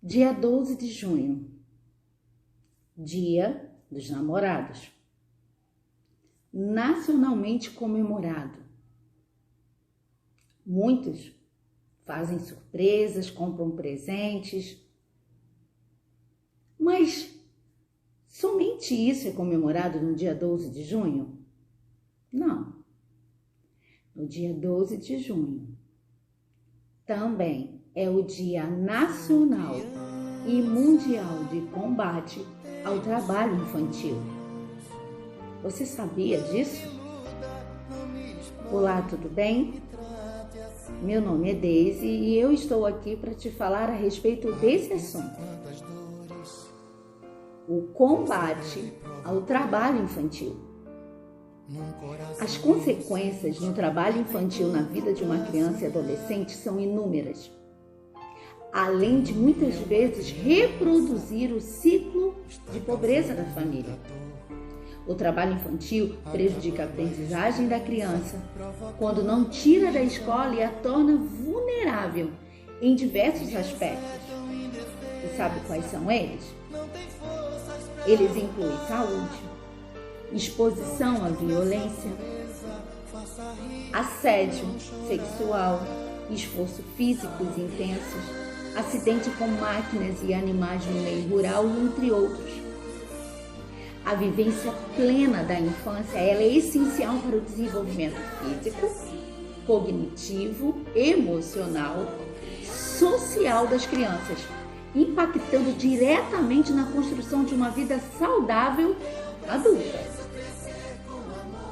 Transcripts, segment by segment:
Dia 12 de junho, Dia dos Namorados, nacionalmente comemorado. Muitos fazem surpresas, compram presentes, mas somente isso é comemorado no dia 12 de junho? Não. No dia 12 de junho também é o Dia Nacional e Mundial de Combate ao Trabalho Infantil. Você sabia disso? Olá, tudo bem? Meu nome é Deise e eu estou aqui para te falar a respeito desse assunto. O combate ao trabalho infantil. As consequências no trabalho infantil na vida de uma criança e adolescente são inúmeras, além de muitas vezes reproduzir o ciclo de pobreza da família. O trabalho infantil prejudica a aprendizagem da criança quando não tira da escola e a torna vulnerável em diversos aspectos. E sabe quais são eles? Eles incluem saúde, exposição à violência, assédio sexual, esforço físicos intensos, acidente com máquinas e animais no meio rural, entre outros. A vivência plena da infância ela é essencial para o desenvolvimento físico, cognitivo, emocional, social das crianças, impactando diretamente na construção de uma vida saudável adulta.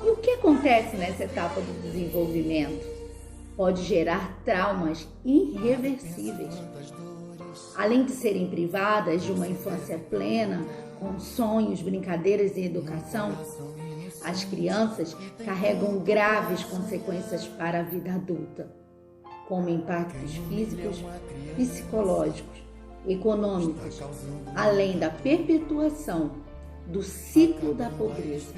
E o que acontece nessa etapa do desenvolvimento? Pode gerar traumas irreversíveis. Além de serem privadas de uma infância plena, com sonhos, brincadeiras e educação, as crianças carregam graves consequências para a vida adulta, como impactos físicos, psicológicos, econômicos, além da perpetuação do ciclo da pobreza,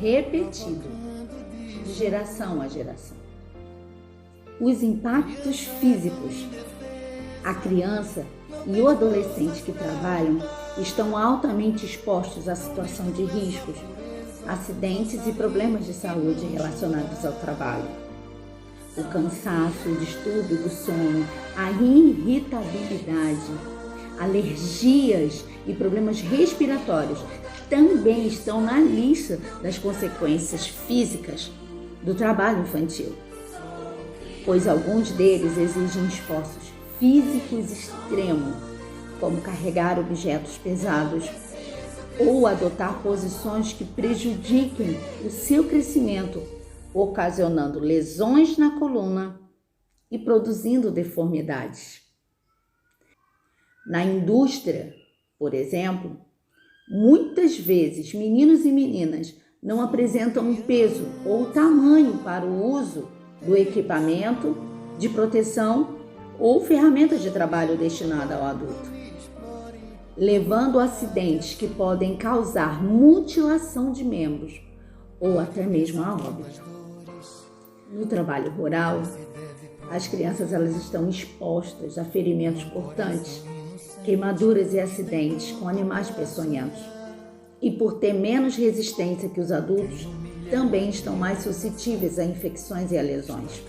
repetido de geração a geração. Os impactos físicos. A criança e o adolescente que trabalham estão altamente expostos à situação de riscos, acidentes e problemas de saúde relacionados ao trabalho. O cansaço, o distúrbio do sono, a irritabilidade, alergias e problemas respiratórios também estão na lista das consequências físicas do trabalho infantil, pois alguns deles exigem esforços físicos extremos, como carregar objetos pesados ou adotar posições que prejudiquem o seu crescimento, ocasionando lesões na coluna e produzindo deformidades. Na indústria, por exemplo, muitas vezes meninos e meninas não apresentam um peso ou tamanho para o uso do equipamento de proteção ou ferramentas de trabalho destinada ao adulto, levando a acidentes que podem causar mutilação de membros ou até mesmo a óbito. No trabalho rural, as crianças elas estão expostas a ferimentos cortantes, queimaduras e acidentes com animais peçonhentos. E por ter menos resistência que os adultos, também estão mais suscetíveis a infecções e a lesões.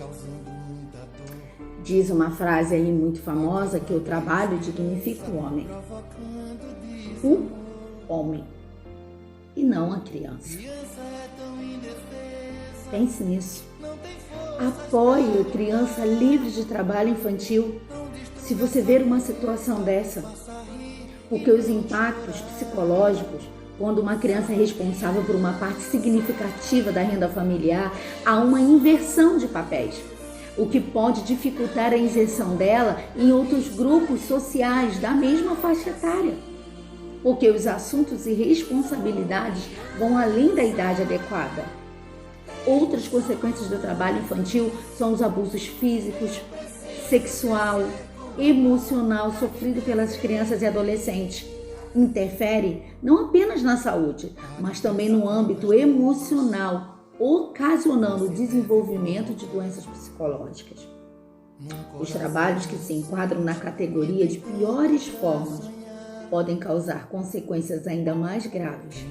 Diz uma frase aí muito famosa que o trabalho dignifica o homem. O homem e não a criança. Pense nisso. Apoie a criança livre de trabalho infantil se você ver uma situação dessa, porque os impactos psicológicos, quando uma criança é responsável por uma parte significativa da renda familiar, há uma inversão de papéis, o que pode dificultar a inserção dela em outros grupos sociais da mesma faixa etária, porque os assuntos e responsabilidades vão além da idade adequada. Outras consequências do trabalho infantil são os abusos físicos, sexual, emocional sofrido pelas crianças e adolescentes. Interfere não apenas na saúde, mas também no âmbito emocional, ocasionando o desenvolvimento de doenças psicológicas. Os trabalhos que se enquadram na categoria de piores formas podem causar consequências ainda mais graves.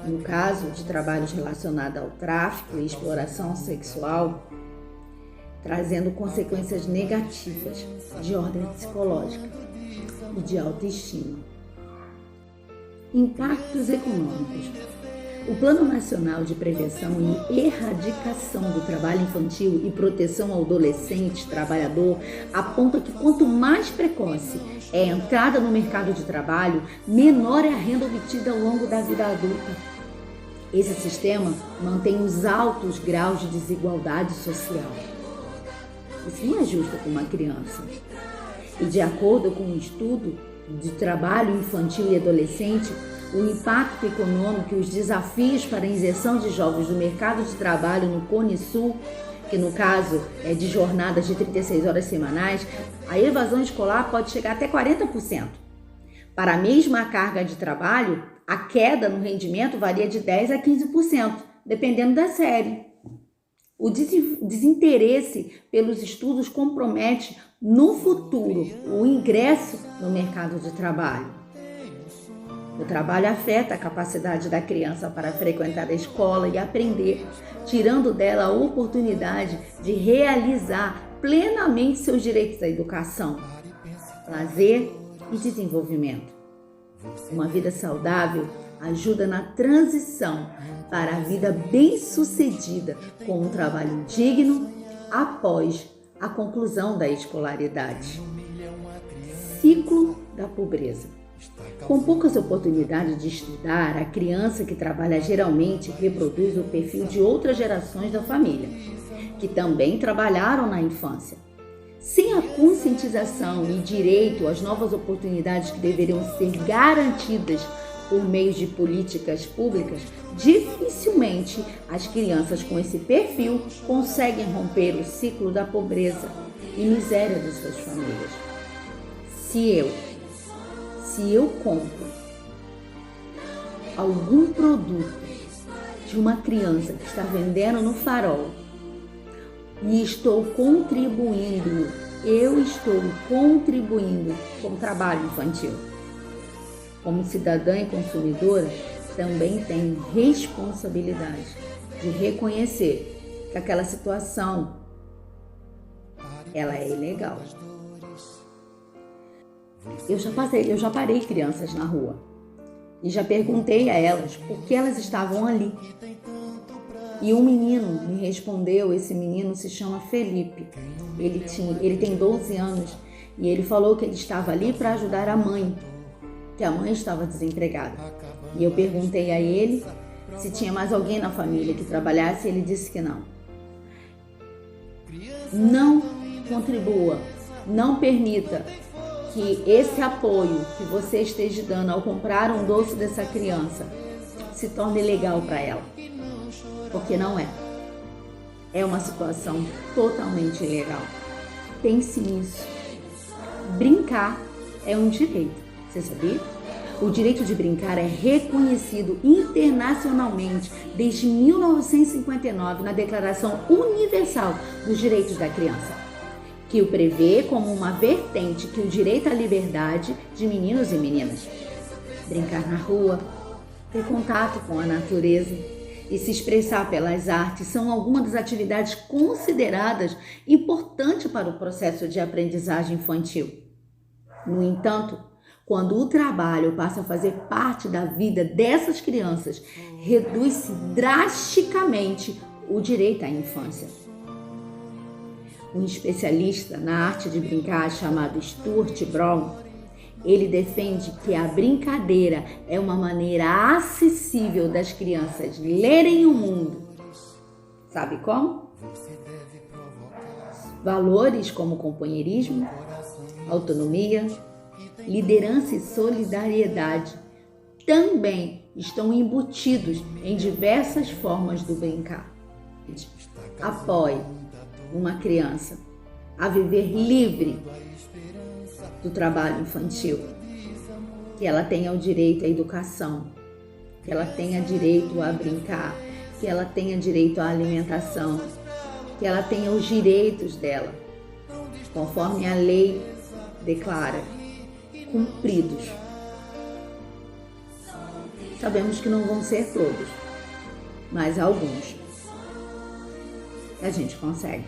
No caso de trabalhos relacionados ao tráfico e exploração sexual, trazendo consequências negativas de ordem psicológica e de autoestima. Impactos econômicos. O Plano Nacional de Prevenção e Erradicação do Trabalho Infantil e Proteção ao Adolescente Trabalhador aponta que quanto mais precoce é a entrada no mercado de trabalho, menor é a renda obtida ao longo da vida adulta. Esse sistema mantém os altos graus de desigualdade social. Isso não é justo com uma criança. E de acordo com um estudo de trabalho infantil e adolescente, o impacto econômico e os desafios para a inserção de jovens no mercado de trabalho no Cone Sul, que no caso é de jornadas de 36 horas semanais, a evasão escolar pode chegar até 40%. Para a mesma carga de trabalho, a queda no rendimento varia de 10% a 15%, dependendo da série. O desinteresse pelos estudos compromete no futuro o ingresso no mercado de trabalho. O trabalho afeta a capacidade da criança para frequentar a escola e aprender, tirando dela a oportunidade de realizar plenamente seus direitos à educação, lazer e desenvolvimento. Uma vida saudável ajuda na transição para a vida bem-sucedida com um trabalho digno após a conclusão da escolaridade. Ciclo da pobreza. Com poucas oportunidades de estudar, a criança que trabalha geralmente reproduz o perfil de outras gerações da família, que também trabalharam na infância. Sem a conscientização e direito às novas oportunidades que deveriam ser garantidas por meio de políticas públicas, dificilmente as crianças com esse perfil conseguem romper o ciclo da pobreza e miséria de suas famílias. Se eu compro algum produto de uma criança que está vendendo no farol e estou contribuindo com o trabalho infantil, como cidadã e consumidora, também tenho responsabilidade de reconhecer que aquela situação ela é ilegal. Eu já parei crianças na rua e já perguntei a elas por que elas estavam ali. E um menino me respondeu, esse menino se chama Felipe, ele tem 12 anos e ele falou que ele estava ali para ajudar a mãe, que a mãe estava desempregada. E eu perguntei a ele se tinha mais alguém na família que trabalhasse e ele disse que não. Não contribua, não permita que esse apoio que você esteja dando ao comprar um doce dessa criança se torne legal para ela, porque não é. É uma situação totalmente ilegal. Pense nisso. Brincar é um direito, você sabia? O direito de brincar é reconhecido internacionalmente desde 1959 na Declaração Universal dos Direitos da Criança, que o prevê como uma vertente que o direito à liberdade de meninos e meninas. Brincar na rua, ter contato com a natureza e se expressar pelas artes são algumas das atividades consideradas importantes para o processo de aprendizagem infantil. No entanto, quando o trabalho passa a fazer parte da vida dessas crianças, reduz-se drasticamente o direito à infância. Um especialista na arte de brincar chamado Stuart Brown, ele defende que a brincadeira é uma maneira acessível das crianças lerem o mundo. Sabe como? Valores como companheirismo, autonomia, liderança e solidariedade também estão embutidos em diversas formas do brincar. Apoie uma criança a viver livre do trabalho infantil, que ela tenha o direito à educação, que ela tenha direito a brincar, que ela tenha direito à alimentação, que ela tenha os direitos dela. conforme a lei declara, cumpridos. Sabemos que não vão ser todos, mas alguns a gente consegue.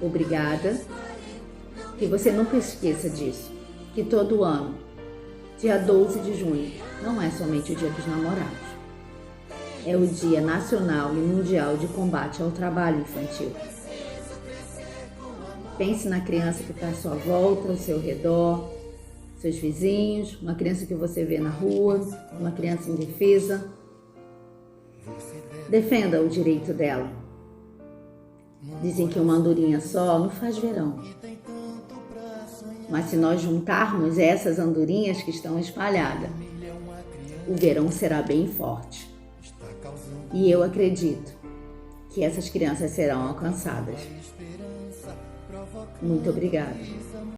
Obrigada. Que você nunca esqueça disso, que todo ano, dia 12 de junho, não é somente o Dia dos Namorados. É o Dia Nacional e Mundial de Combate ao Trabalho Infantil. Pense na criança que está à sua volta, ao seu redor, seus vizinhos, uma criança que você vê na rua, uma criança indefesa. Defenda o direito dela. Dizem que uma andorinha só não faz verão. Mas se nós juntarmos essas andorinhas que estão espalhadas, o verão será bem forte. E eu acredito que essas crianças serão alcançadas. Muito obrigada.